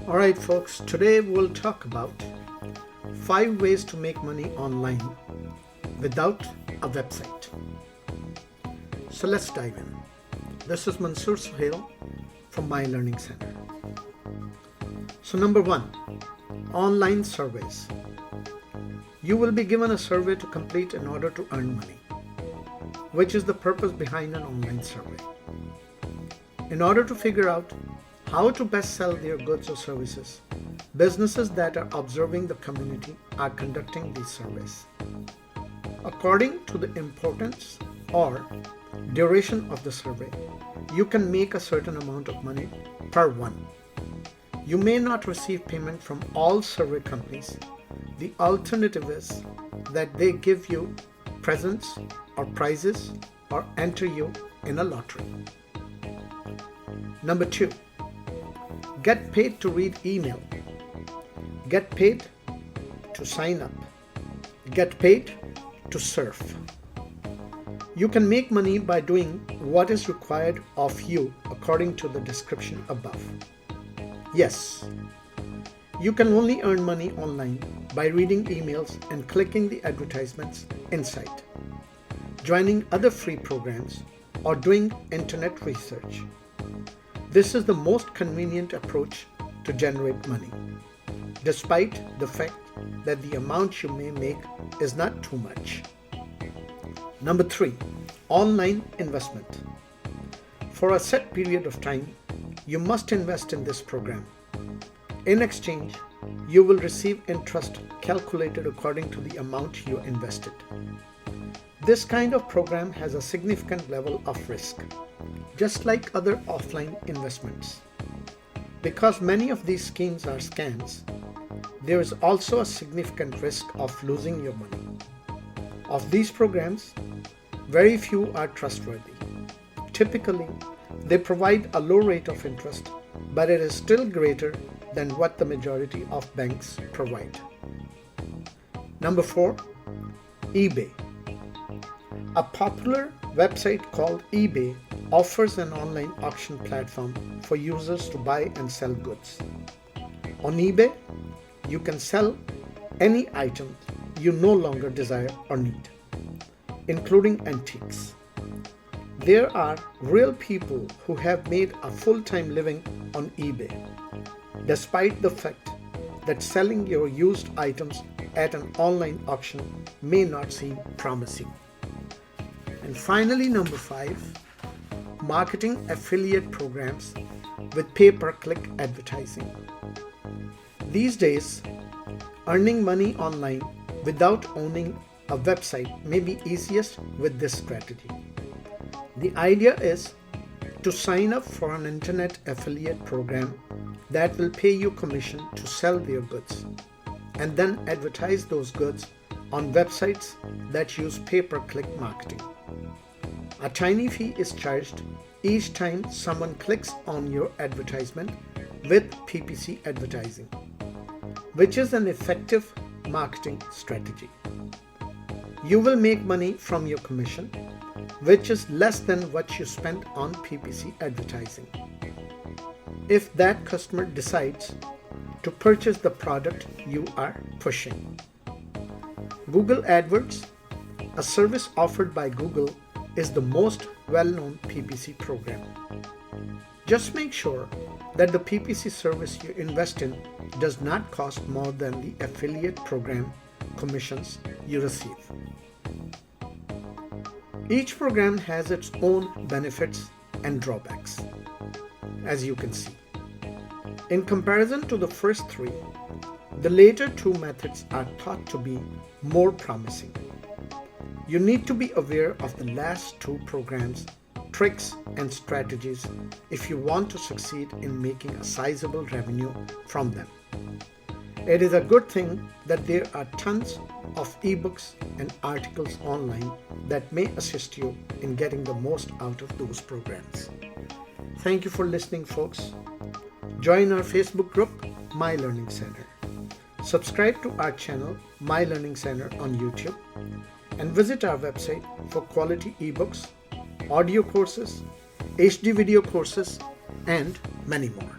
Alright folks, today we'll talk about 5 ways to make money online without a website. So let's dive in. This is 𝗪𝘆𝘀 from 𝗪𝘆𝘀. So number 1, online surveys. You will be given a survey to complete in order to earn money, which is the purpose behind an online survey. In order to figure out how to best sell their goods or services, businesses that are observing the community are conducting these surveys. According to the importance or duration of the survey, you can make a certain amount of money per one. You may not receive payment from all survey companies. The alternative is that they give you presents or prizes or enter you in a lottery. Number 2, get paid to read email, get paid to sign up, get paid to surf. You can make money by doing what is required of you according to the description above. Yes, you can only earn money online by reading emails and clicking the advertisements inside, joining other free programs, or doing internet research. This is the most convenient approach to generate money, despite the fact that the amount you may make is not too much. Number 3, online investment. For a set period of time, you must invest in this program. In exchange, you will receive interest calculated according to the amount you invested. This kind of program has a significant level of risk, just like other offline investments. Because many of these schemes are scams, there is also a significant risk of losing your money. Of these programs, very few are trustworthy. Typically, they provide a low rate of interest, but it is still greater than what the majority of banks provide. Number 4, eBay. A popular website called eBay offers an online auction platform for users to buy and sell goods. On eBay, you can sell any item you no longer desire or need, including antiques. There are real people who have made a full-time living on eBay, despite the fact that selling your used items at an online auction may not seem promising. And finally, number 5, marketing affiliate programs with pay-per-click advertising. These days, earning money online without owning a website may be easiest with this strategy. The idea is to sign up for an internet affiliate program that will pay you commission to sell their goods, and then advertise those goods on websites that use pay-per-click marketing. A tiny fee is charged each time someone clicks on your advertisement with PPC advertising, which is an effective marketing strategy. You will make money from your commission, which is less than what you spent on PPC advertising, if that customer decides to purchase the product you are pushing. Google AdWords, a service offered by Google, is the most well-known PPC program. Just make sure that the PPC service you invest in does not cost more than the affiliate program commissions you receive. Each program has its own benefits and drawbacks, as you can see. In comparison to the first 3, the later 2 methods are thought to be more promising. You need to be aware of the last 2 programs, tricks and strategies if you want to succeed in making a sizable revenue from them. It is a good thing that there are tons of ebooks and articles online that may assist you in getting the most out of those programs. Thank you for listening, folks. Join our Facebook group, 𝗪𝘆𝘀. Subscribe to our channel, 𝗪𝘆𝘀 on YouTube, and visit our website for quality ebooks, audio courses, HD video courses, and many more.